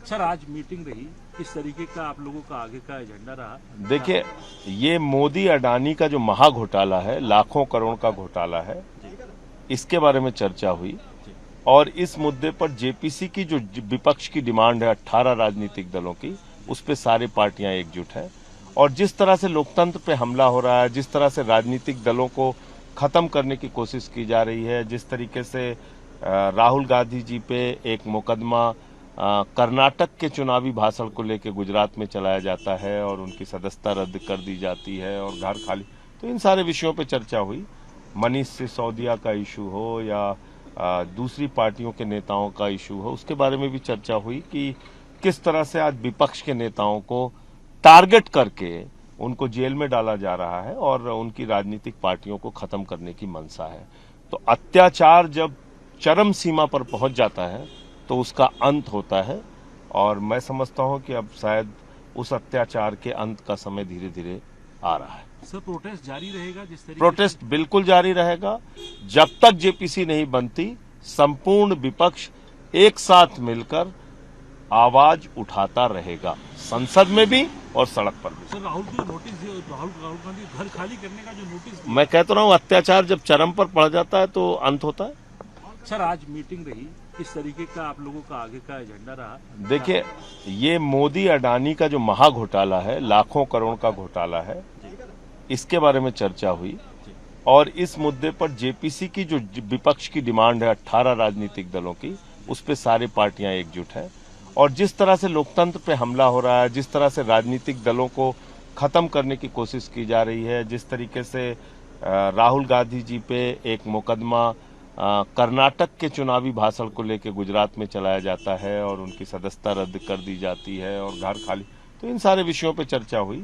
Sir, आज meeting रही, किस तरीके का आप लोगों का आगे का एजेंडा रहा? देखिए, ये मोदी अडानी का जो महा घोटाला है, लाखों करोड़ का घोटाला है, इसके बारे में चर्चा हुई। और इस मुद्दे पर जेपीसी की जो विपक्ष की डिमांड है 18 राजनीतिक दलों की, उस पे सारी पार्टियां एकजुट हैं। और जिस तरह से लोकतंत्र पे हमला हो रहा है, जिस तरह से राजनीतिक दलों को खत्म करने की कोशिश की जा रही है, जिस तरीके से राहुल गांधी जी पे एक मुकदमा कर्नाटक के चुनावी भाषण को लेकर गुजरात में चलाया जाता है और उनकी सदस्यता रद्द कर दी जाती है और घर खाली, तो इन सारे विषयों पर चर्चा हुई। मनीष सिसोदिया का इशू हो या दूसरी पार्टियों के नेताओं का इशू हो, उसके बारे में भी चर्चा हुई कि किस तरह से आज विपक्ष के नेताओं को टारगेट करके उनको जेल में डाला जा रहा है और उनकी राजनीतिक पार्टियों को खत्म करने की मंशा है। तो अत्याचार जब चरम सीमा पर पहुंच जाता है तो उसका अंत होता है, और मैं समझता हूं कि अब शायद उस अत्याचार के अंत का समय धीरे धीरे आ रहा है। सर, प्रोटेस्ट जारी रहेगा? जिस तरीके प्रोटेस्ट बिल्कुल जारी रहेगा। जब तक जेपीसी नहीं बनती, संपूर्ण विपक्ष एक साथ मिलकर आवाज उठाता रहेगा, संसद में भी और सड़क पर भी। सर, राहुल गांधी घर खाली करने का जो नोटिस, मैं कहता रहा हूं, अत्याचार जब चरम पर पड़ जाता है तो अंत होता है। सर, आज मीटिंग रही, किस तरीके का आप लोगों का आगे का एजेंडा रहा? देखिए, ये मोदी अडानी का जो महा घोटाला है, लाखों करोड़ का घोटाला है, इसके बारे में चर्चा हुई। और इस मुद्दे पर जेपीसी की जो विपक्ष की डिमांड है 18 राजनीतिक दलों की, उस पे सारी पार्टियां एकजुट हैं। और जिस तरह से लोकतंत्र पे हमला हो रहा है, जिस तरह से राजनीतिक दलों को खत्म करने की कोशिश की जा रही है, जिस तरीके से राहुल गांधी जी पे एक मुकदमा कर्नाटक के चुनावी भाषण को लेकर गुजरात में चलाया जाता है और उनकी सदस्यता रद्द कर दी जाती है और घर खाली, तो इन सारे विषयों पर चर्चा हुई।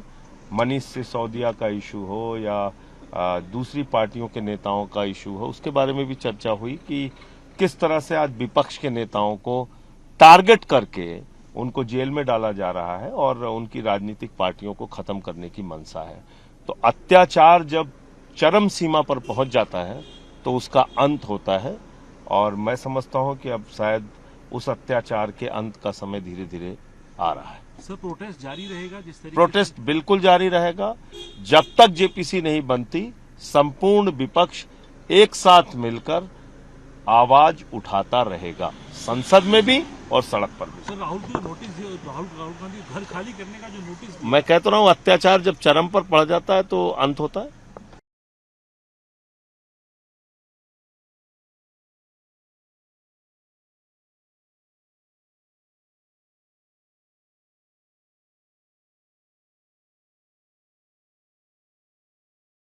मनीष सिसोदिया का इशू हो या दूसरी पार्टियों के नेताओं का इशू हो, उसके बारे में भी चर्चा हुई कि किस तरह से आज विपक्ष के नेताओं को टारगेट करके उनको जेल में डाला जा रहा है और उनकी राजनीतिक पार्टियों को खत्म करने की मंशा है। तो अत्याचार जब चरम सीमा पर पहुंच जाता है तो उसका अंत होता है, और मैं समझता हूं कि अब शायद उस अत्याचार के अंत का समय धीरे धीरे आ रहा है। सर, प्रोटेस्ट जारी रहेगा? जिस तरीके प्रोटेस्ट बिल्कुल जारी रहेगा। जब तक जेपीसी नहीं बनती, संपूर्ण विपक्ष एक साथ मिलकर आवाज उठाता रहेगा, संसद में भी और सड़क पर भी। सर, राहुल गांधी घर खाली करने का जो नोटिस, मैं कहता रहा हूं, अत्याचार जब चरम पर पड़ जाता है तो अंत होता है।